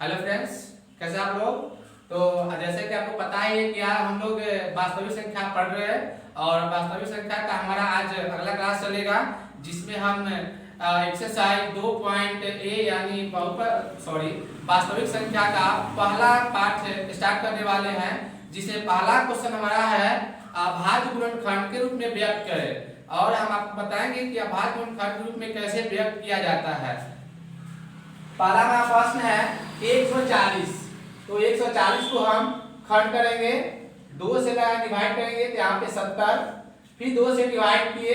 Hello friends, कैसे आप लोग। तो जैसे कि आपको पता ही है कि यार हम लोग वास्तविक संख्या पढ़ रहे हैं और वास्तविक संख्या का हमारा आज अगला क्लास चलेगा जिसमें हम एक्सरसाइज 2.a यानी वास्तविक संख्या का पहला पाठ स्टार्ट करने वाले हैं, जिसे पहला क्वेश्चन हमारा है अभाज्य गुणनखंड के रूप में व्यक्त करें। और हम आपको बताएंगे कि अभाज्य गुणनखंड के रूप में कैसे व्यक्त किया जाता है। पहला हमारा प्रश्न है 140। तो 140 को हम खंड करेंगे, 2 से डिवाइड करेंगे तो यहाँ पे 70, फिर 2 से डिवाइड किए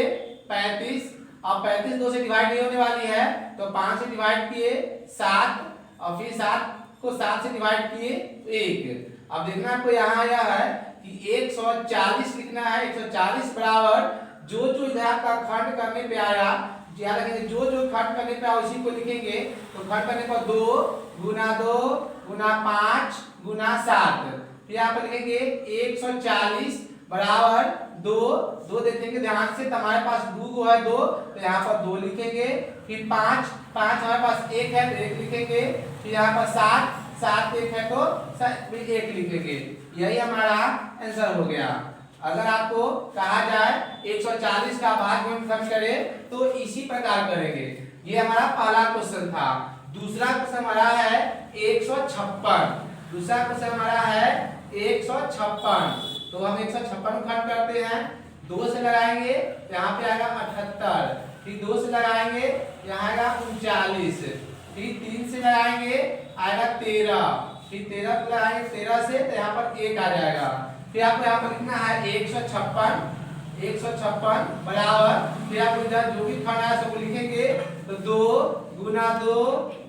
35, और 35 2 से डिवाइड नहीं होने वाली है तो 5 से डिवाइड किए 7, और फिर 7 को 7 से डिवाइड किए 1। अब देखना आपको यहाँ आया है कि 140 लिखना है। 140 बराबर जो जो इधर का खंड करने पे आया याद रखेंगे, जो जो खंड करने पे आया उसी को लिखेंगे। तो खंड करने पर 2 गुना 2 गुना 5 गुना 7, फिर यहाँ पर लिखेंगे 140 बराबर 2 2 देखेंगे ध्यान से, तो हमारे पास 2 है 2, तो यहाँ पर 2 लिखेंगे। फिर 5 5 हमारे पास 1 है तो 1 लिखेंगे। फिर यहाँ पर 7 7 1 है तो 1 लिखेंगे। यही हमारा आंसर हो गया। अगर आपको कहा जाए 140 का भाज्य गुणनखंड करें तो इसी प्रकार करेंगे। ये हमारा पहला क्वेश्चन था। दूसरा क्वेश्चन हमारा है 156। दूसरा क्वेश्चन हमारा है 156। तो हम 156 खंड करते हैं, 2 से लगाएंगे यहाँ पे आएगा 78, फिर 2 से लगाएंगे यहाँ आएगा 39, फिर 3 से लगाएंगे आएगा 13, फिर 13 को लगाएंगे 13 से तो यहाँ पर 1 आ जाएगा। फिर आपको यहाँ पर लिखना है 156 बराबर, फिर आप इधर जो भी खंड है सब लिखेंगे। तो 2 गुना 2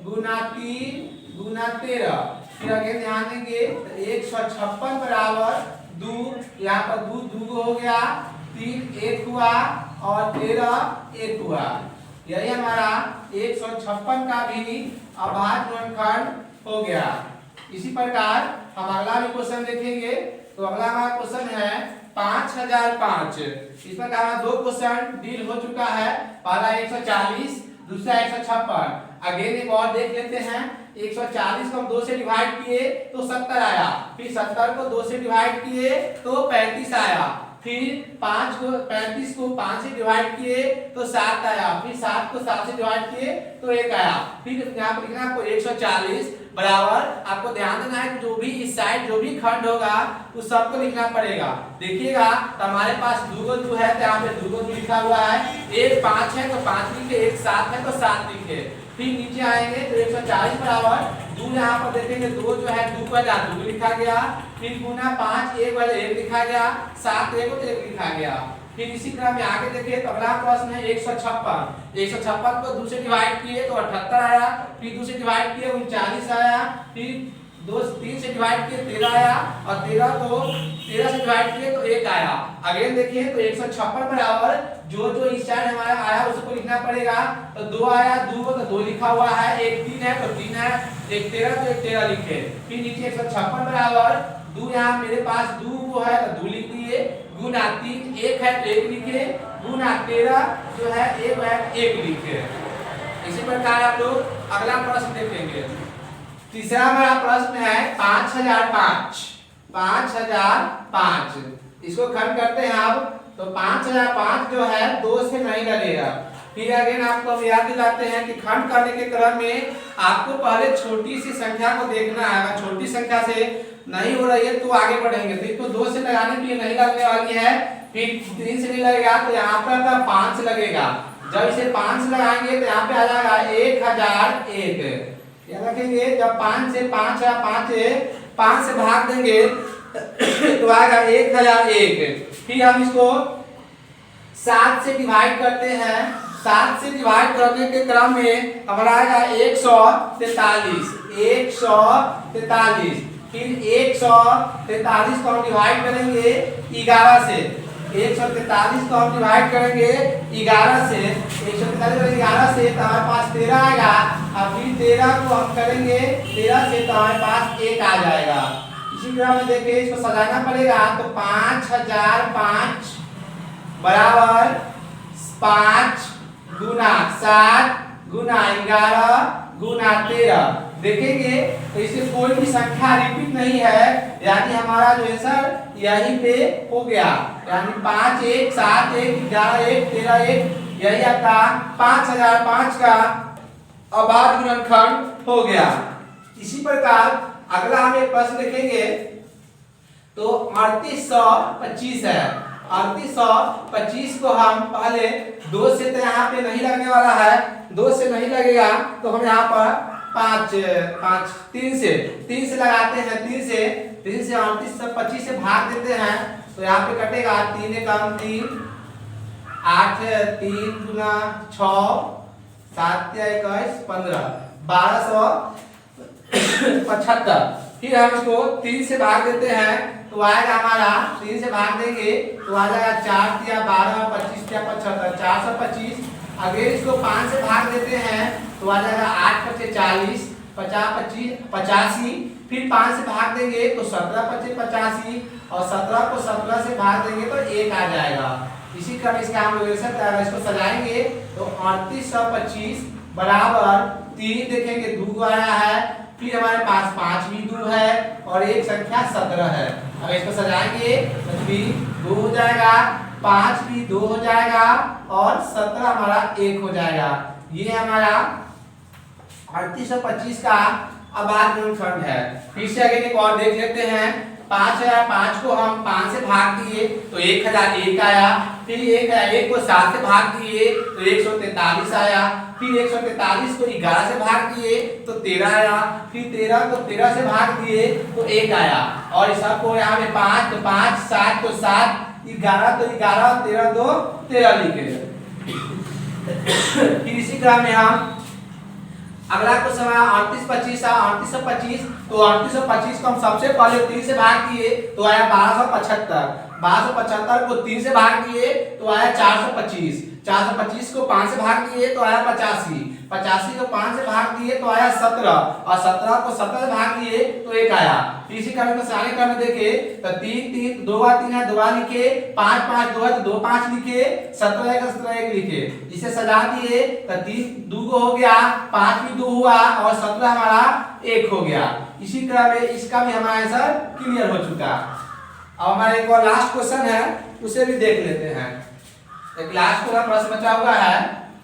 गुना 3 गुना 13, फिर आगे ध्यान देंगे तो 156 बराबर 2, यहाँ पर 2 हो गया, 3 1 हुआ और 13 1 हुआ। यही हमारा 156 का भी अभाज्य गुणनखंड हो गया। इसी प्रकार हम अगला भी क्वेश्चन देखेंगे। तो अगला हमारा क्वेश्चन है 5005। इसमें हमारा 2 क्वेश्चन डील हो चुका है, पहला 140 दूसरा 156। अगेन एक और देख लेते हैं। 140 को हम 2 से डिवाइड किए तो 70 आया, फिर 70 को 2 से डिवाइड किए तो 35 आया, फिर 35 को 5 से डिवाइड किए तो 7 आया, फिर 7 को 7 से डिवाइड किए तो 1 आया। फिर यहाँ पर लिखना आपको 140 बराबर, आपको ध्यान देना है कि जो भी इस साइड जो भी खंड होगा उस सबको लिखना पड़ेगा। देखिएगा तो हमारे पास 2 है तो यहाँ पे 2 लिखा हुआ है, एक 5 है तो 5 लिखे, एक 7 है तो 7 लिखे। फिर नीचे आएंगे तो 140 बराबर 2, यहाँ पर देखेंगे 2 जो है 2 का 2 लिखा गया, फिर गुना 5 1 वाले 1 लिखा गया, 7 1 तो 1 लिखा गया। फिर इसी क्रम में आगे देखिए तो अगला प्रश्न है 156 को 2 से डिवाइड किए तो 78 आया, फिर 2 से डिवाइड किए 39 आया, फिर 3 से डिवाइड किए 13 आया, और 13 को 13 से डिवाइड किए तो 1 आया। अगेन देखिए तो 156 बराबर जो जो इस साइड हमारा आया उसको लिखना पड़ेगा। तो 2 आया 2 तो 2 लिखा हुआ है, एक 3 है तो 3 है, एक 13 तो एक 13 लिखे। फिर नीचे 156 बराबर 2, यहाँ मेरे पास 2 है तो 2 लिख दिए, गुना 3 1 है तो 1 लिखे, गुना 13 जो है 1 है 1 लिखे। इसी प्रकार आप लोग अगला प्रश्न देखेंगे। तीसरा हमारा प्रश्न है 5005। इसको खंड करते हैं आप। तो 5005 जो है 2 से नहीं लगेगा। फिर अगेन आपको हम याद दिलाते हैं कि खंड करने के क्रम में आपको पहले छोटी सी संख्या को देखना है। अगर छोटी संख्या से नहीं हो रही है तो आगे बढ़ेंगे। तो इसको 2 से लगाने के लिए नहीं लगने वाली है, फिर 3 से नहीं लगेगा तो यहाँ पर 5 से लगेगा। जब इसे 5 से लगाएंगे तो यहाँ पे आ जाएगा 1001। याद रखेंगे जब 5 से 5 से भाग देंगे तो आएगा 1001। फिर हम इसको 7 से डिवाइड करते हैं। 7 से डिवाइड करने के क्रम में हमारा आएगा 143। फिर 143 को हम डिवाइड करेंगे 11 से। 143 को हम डिवाइड करेंगे 11 से। 143 11 से तो हमारे पास 13 आएगा, और फिर 13 को हम करेंगे 13 से तो हमारे पास 1 आ जाएगा। इसी क्रम में देखिए इसको सजाना पड़ेगा। तो 5005 बराबर 5 गुना 7 गुना 11 गुना 13। देखेंगे तो इससे कोई भी संख्या रिपीट नहीं है, यानी हमारा जो आंसर यहीं पे हो गया, यानी 5 1 7 1 11 1 13 1, यही आपका 5005 का अभाज्य गुणनखंड हो गया। इसी प्रकार अगला हम एक प्रश्न देखेंगे तो 3825 है। 3825 को हम पहले 2 से तो यहाँ पे नहीं लगने वाला है, 2 से नहीं लगेगा तो हम यहाँ पर 3 से लगाते हैं। 3 से 3825 से भाग देते हैं तो यहाँ पे कटेगा 3 एकम 3 8 3 गुना 6 7 या 21 15 1275। फिर हम इसको 3 से भाग देते हैं तो आएगा हमारा 3 से भाग देंगे तो आ जाएगा 4 या 12 25 या 75 425। अगर इसको 5 से भाग देते हैं तो आ जाएगा 8 पचे 40 50 25 85। फिर 5 से भाग देंगे तो 17 पचे 85 और 17 को 17 से भाग देंगे तो 1 आ जाएगा। इसी क्रम इसका हम लोग इसको सजाएंगे तो 3825 बराबर 3 देखेंगे 2 आया है, फिर हमारे पास 5 भी 2 है और एक संख्या 17 है। अगर इसको सजाएंगे तो 2 हो जाएगा, 5 भी 2 हो जाएगा और 17 हमारा 1 हो जाएगा। ये हमारा 3825 का अभाज्य गुणनखंड है। फिर से अगर एक और देख लेते हैं 5005 को हम 5 से भाग दिए तो 1001 आया, फिर 1 को 7 से भाग दिए तो 143 आया, फिर 143 को 11 से भाग दिए तो 13 आया, फिर 13 को 13 से भाग दिए तो 1 आया और इस सबको यहाँ में 5 तो 5 7 तो 7 11 तो 11 13 तो 13 लिखे। फिर इसी क्रम में हम अगला क्वेश्चन है 3825 तो 3825 को हम सबसे पहले 3 से भाग दिए तो आया 1275 को 3 से भाग दिए तो आया 425 को 5 से भाग दिए तो आया 85 को 5 से भाग दिए तो आया 17 और 17 को 17 से भाग दिए तो 1 आया। इसी क्रम में सारे क्रम में देखे तो 3 2 बार 3 है 2 बार लिखे, 5 5 2 है तो 2 5 लिखे, 17 1 लिखे। इसे सजा दिए तो 3 2 हो गया, 5 भी 2 हुआ और 17 हमारा 1 हो गया। इसी क्रम में इसका भी हमारा आंसर क्लियर हो चुका। अब हमारा एक और लास्ट क्वेश्चन है उसे भी देख लेते हैं। एक लास्ट वाला प्रश्न बचा हुआ है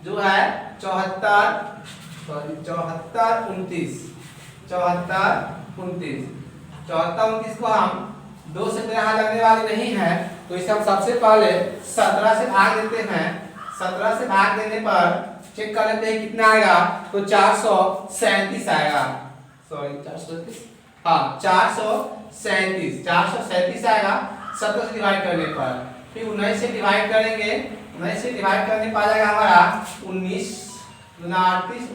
जो है 74 29 को हम 2 से तो यहाँ लगने वाले नहीं है तो इसे हम सबसे पहले 17 से भाग देते हैं। 17 से भाग देने पर चेक कर लेते हैं कितना आएगा तो 437 आएगा। सॉरी 437, हाँ 437 आएगा 17 से डिवाइड करने पर। फिर 19 से डिवाइड करेंगे, 19 से डिवाइड करने पर आ जाएगा हमारा 19 38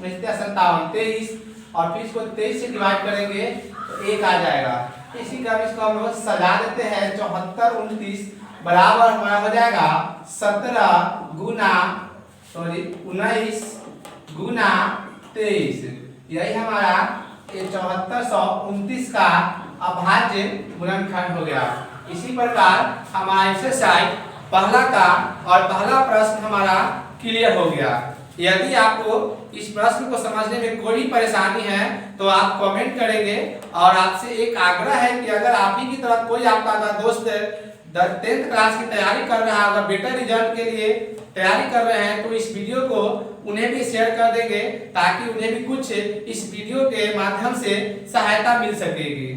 23 और फिर इसको 23 से डिवाइड करेंगे तो 1 आ जाएगा। इसी क्रम इसको हम लोग सजा देते हैं 74 29 बराबर हमारा हो जाएगा 17 गुना 19 गुना 23। यही हमारा 7429 का अभाज्य गुणनखंड हो गया। इसी प्रकार हमारा एक्सरसाइज पहला का और पहला प्रश्न हमारा क्लियर हो गया। यदि आपको इस प्रश्न को समझने में कोई परेशानी है तो आप कमेंट करेंगे और आपसे एक आग्रह है कि अगर आप ही की तरह कोई आपका दोस्त 10th क्लास की तैयारी कर रहा है, अगर बेटर रिजल्ट के लिए तैयारी कर रहे हैं तो इस वीडियो को उन्हें भी शेयर कर देंगे ताकि उन्हें भी कुछ इस वीडियो के माध्यम से सहायता मिल सकेगी।